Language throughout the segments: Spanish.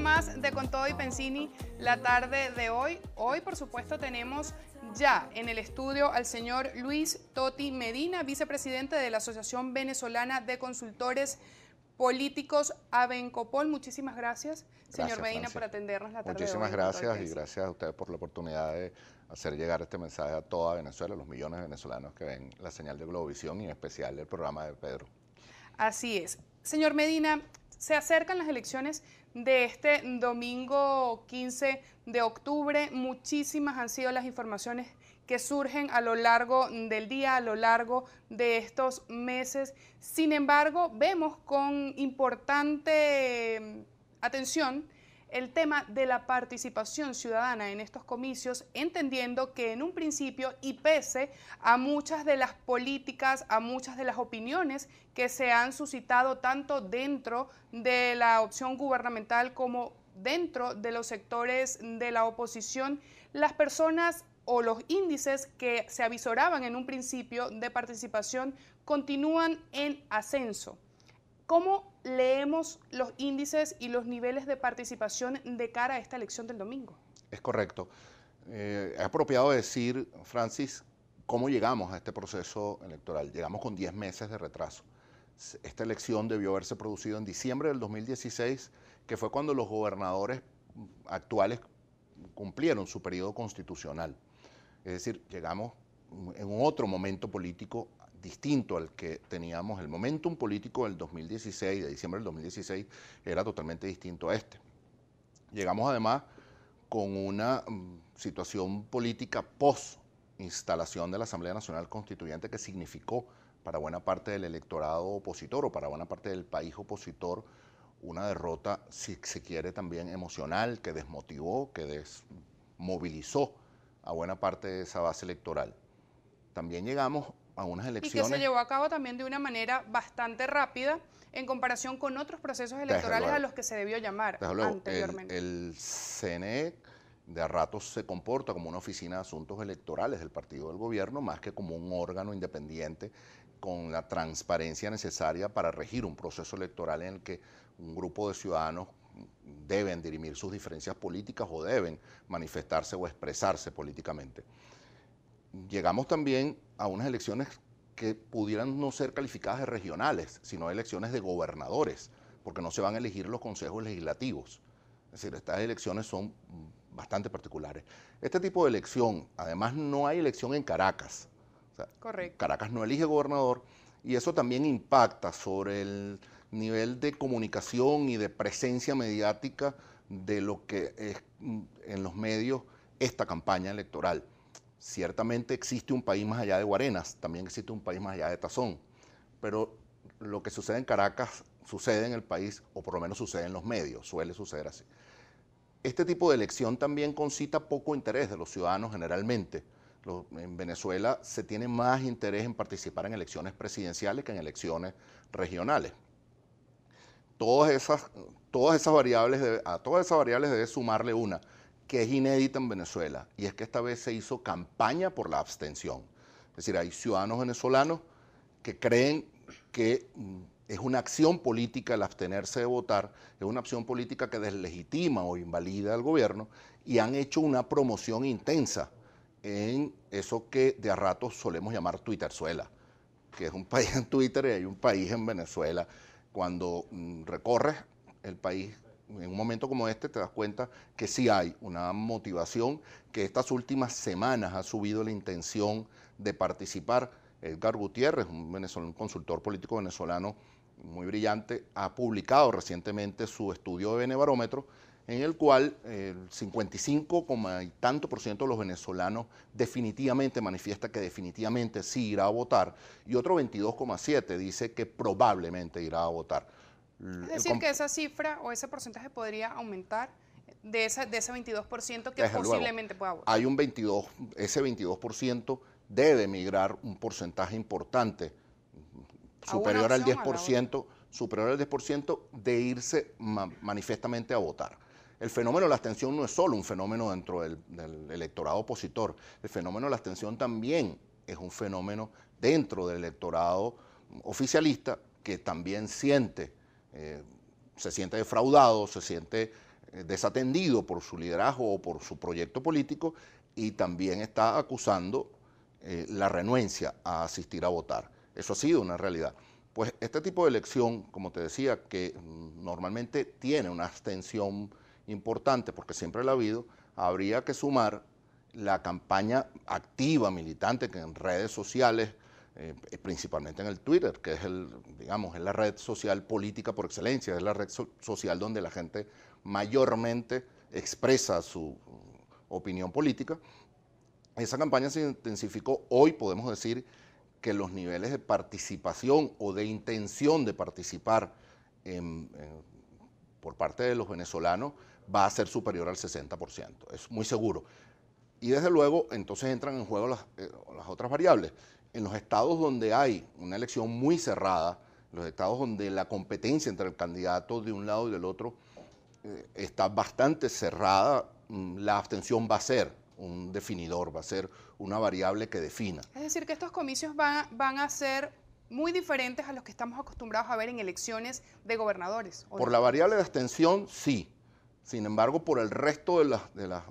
más de Con Todo y Pensini la tarde de hoy. Hoy, por supuesto, tenemos ya en el estudio al señor Luis Toti Medina, vicepresidente de la Asociación Venezolana de Consultores Políticos, Abencopol. Muchísimas gracias, señor Medina, Francia, por atendernos la tarde de hoy. Muchísimas gracias y gracias a ustedes por la oportunidad de hacer llegar este mensaje a toda Venezuela, a los millones de venezolanos que ven la señal de Globovisión y en especial el programa de Pedro. Así es. Señor Medina, se acercan las elecciones de este domingo 15 de octubre. Muchísimas han sido las informaciones que surgen a lo largo del día, a lo largo de estos meses. Sin embargo, vemos con importante atención el tema de la participación ciudadana en estos comicios, entendiendo que en un principio, y pese a muchas de las políticas, a muchas de las opiniones que se han suscitado tanto dentro de la opción gubernamental como dentro de los sectores de la oposición, las personas o los índices que se avisoraban en un principio de participación continúan en ascenso. ¿Cómo leemos los índices y los niveles de participación de cara a esta elección del domingo? Es correcto. Es apropiado decir, Francis, cómo llegamos a este proceso electoral. Llegamos con 10 meses de retraso. Esta elección debió haberse producido en diciembre del 2016, que fue cuando los gobernadores actuales cumplieron su periodo constitucional. Es decir, llegamos en otro momento político distinto al que teníamos. El momentum político del 2016, de diciembre del 2016, era totalmente distinto a este. Llegamos además con una situación política post-instalación de la Asamblea Nacional Constituyente que significó para buena parte del electorado opositor o para buena parte del país opositor una derrota, si se quiere, también emocional, que desmotivó, que desmovilizó a buena parte de esa base electoral. También llegamos a unas elecciones... Y que se llevó a cabo también de una manera bastante rápida en comparación con otros procesos electorales a los que se debió llamar anteriormente. El CNE de a ratos se comporta como una oficina de asuntos electorales del partido del gobierno, más que como un órgano independiente con la transparencia necesaria para regir un proceso electoral en el que un grupo de ciudadanos deben dirimir sus diferencias políticas o deben manifestarse o expresarse políticamente. Llegamos también a unas elecciones que pudieran no ser calificadas de regionales, sino elecciones de gobernadores, porque no se van a elegir los consejos legislativos. Es decir, estas elecciones son bastante particulares. Este tipo de elección, además no hay elección en Caracas. O sea, correcto. Caracas no elige gobernador y eso también impacta sobre el nivel de comunicación y de presencia mediática de lo que es en los medios esta campaña electoral. Ciertamente existe un país más allá de Guarenas, también existe un país más allá de Tazón, pero lo que sucede en Caracas sucede en el país, o por lo menos sucede en los medios, suele suceder así. Este tipo de elección también concita poco interés de los ciudadanos generalmente. En Venezuela se tiene más interés en participar en elecciones presidenciales que en elecciones regionales. A todas esas variables debe sumarle una que es inédita en Venezuela, y es que esta vez se hizo campaña por la abstención. Es decir, hay ciudadanos venezolanos que creen que es una acción política el abstenerse de votar, es una acción política que deslegitima o invalida al gobierno, y han hecho una promoción intensa en eso que de a ratos solemos llamar Twitterzuela, que es un país en Twitter y hay un país en Venezuela. Cuando recorres el país en un momento como este te das cuenta que sí hay una motivación, que estas últimas semanas ha subido la intención de participar. Edgar Gutiérrez, un consultor político venezolano muy brillante, ha publicado recientemente su estudio de Benebarómetro, en el cual el 55, y tanto por ciento de los venezolanos definitivamente manifiesta que definitivamente sí irá a votar, y otro 22,7 dice que probablemente irá a votar. Es decir, que esa cifra o ese porcentaje podría aumentar de ese 22% que posiblemente pueda votar. Hay ese 22% debe migrar un porcentaje importante, superior al 10%, de irse manifiestamente a votar. El fenómeno de la abstención no es solo un fenómeno dentro del electorado opositor, el fenómeno de la abstención también es un fenómeno dentro del electorado oficialista que también se siente defraudado, se siente desatendido por su liderazgo o por su proyecto político, y también está acusando la renuencia a asistir a votar. Eso ha sido una realidad. Pues este tipo de elección, como te decía, que normalmente tiene una abstención importante, porque siempre la ha habido, habría que sumar la campaña activa, militante, que en redes sociales, principalmente en el Twitter, que es digamos, es la red social política por excelencia, es la red social donde la gente mayormente expresa su opinión política. Esa campaña se intensificó. Hoy podemos decir que los niveles de participación o de intención de participar por parte de los venezolanos va a ser superior al 60%, es muy seguro. Y desde luego, entonces entran en juego las otras variables. En los estados donde hay una elección muy cerrada, los estados donde la competencia entre el candidato de un lado y del otro está bastante cerrada, la abstención va a ser un definidor, va a ser una variable que defina. Es decir, que estos comicios van a ser muy diferentes a los que estamos acostumbrados a ver en elecciones de gobernadores. Por la variable de abstención, sí. Sin embargo, por el resto de las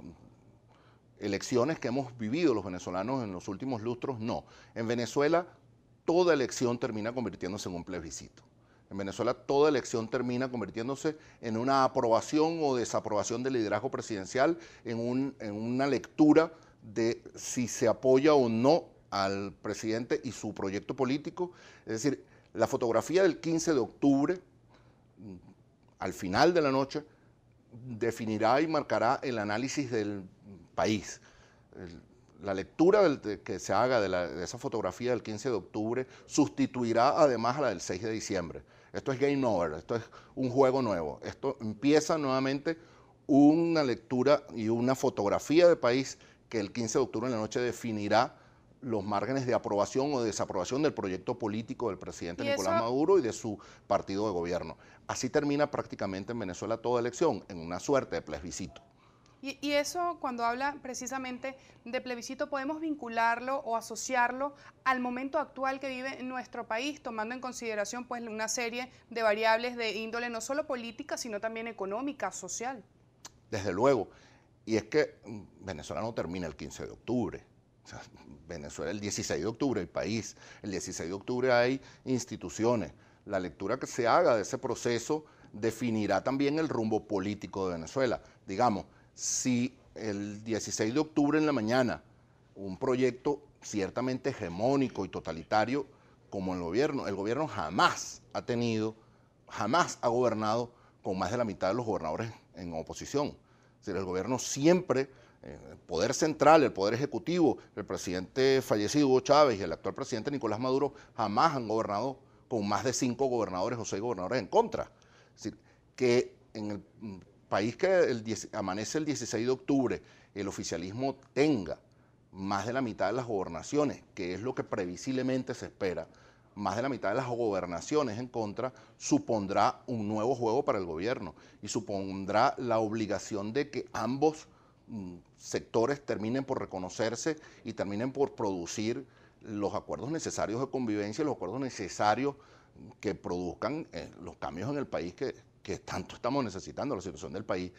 elecciones que hemos vivido los venezolanos en los últimos lustros, no. En Venezuela, toda elección termina convirtiéndose en un plebiscito. En Venezuela, toda elección termina convirtiéndose en una aprobación o desaprobación del liderazgo presidencial, en una lectura de si se apoya o no al presidente y su proyecto político. Es decir, la fotografía del 15 de octubre, al final de la noche, definirá y marcará el análisis del país. La lectura que se haga de esa fotografía del 15 de octubre sustituirá además a la del 6 de diciembre. Esto es game over, esto es un juego nuevo. Esto empieza nuevamente una lectura y una fotografía de país que el 15 de octubre en la noche definirá los márgenes de aprobación o de desaprobación del proyecto político del presidente Nicolás Maduro y de su partido de gobierno. Así termina prácticamente en Venezuela toda elección, en una suerte de plebiscito. Y eso, cuando habla precisamente de plebiscito, podemos vincularlo o asociarlo al momento actual que vive nuestro país, tomando en consideración pues una serie de variables de índole no solo política, sino también económica, social. Desde luego. Y es que Venezuela no termina el 15 de octubre. O sea, Venezuela el 16 de octubre, el país. El 16 de octubre hay instituciones. La lectura que se haga de ese proceso definirá también el rumbo político de Venezuela. Digamos, si el 16 de octubre en la mañana un proyecto ciertamente hegemónico y totalitario como el gobierno jamás ha gobernado con más de la mitad de los gobernadores en oposición. Es decir, el gobierno siempre, el poder central, el poder ejecutivo, el presidente fallecido Hugo Chávez y el actual presidente Nicolás Maduro jamás han gobernado con más de 5 gobernadores o 6 gobernadores en contra. Es decir, que en el país que amanece el 16 de octubre, el oficialismo tenga más de la mitad de las gobernaciones, que es lo que previsiblemente se espera, más de la mitad de las gobernaciones en contra, supondrá un nuevo juego para el gobierno y supondrá la obligación de que ambos sectores terminen por reconocerse y terminen por producir los acuerdos necesarios de convivencia, los acuerdos necesarios que produzcan los cambios en el país que tanto estamos necesitando. La situación del país,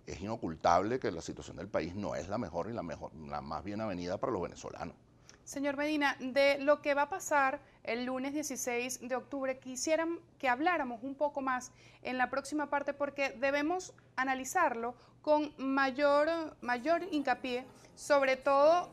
es inocultable que la situación del país no es la mejor y la más bien avenida para los venezolanos. Señor Medina, de lo que va a pasar el lunes 16 de octubre, quisieran que habláramos un poco más en la próxima parte porque debemos analizarlo con mayor hincapié, sobre todo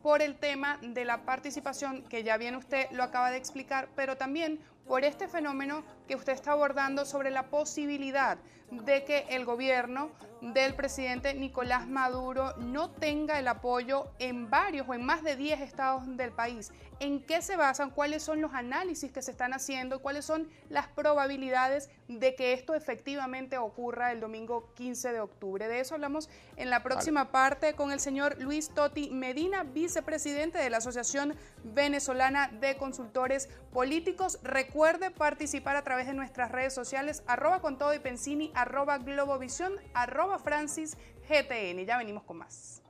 por el tema de la participación, que ya bien usted lo acaba de explicar, pero también por este fenómeno que usted está abordando sobre la posibilidad de que el gobierno del presidente Nicolás Maduro no tenga el apoyo en varios o en más de 10 estados del país. ¿En qué se basan? ¿Cuáles son los análisis que se están haciendo? ¿Cuáles son las probabilidades de que esto efectivamente ocurra el domingo 15 de octubre? De eso hablamos en la próxima parte con el señor Luis Toti Medina, vicepresidente de la Asociación Venezolana de Consultores Políticos. Recuerde participar a través de nuestras redes sociales, @contodoypensini, @globovisión, @francisgtn. Ya venimos con más.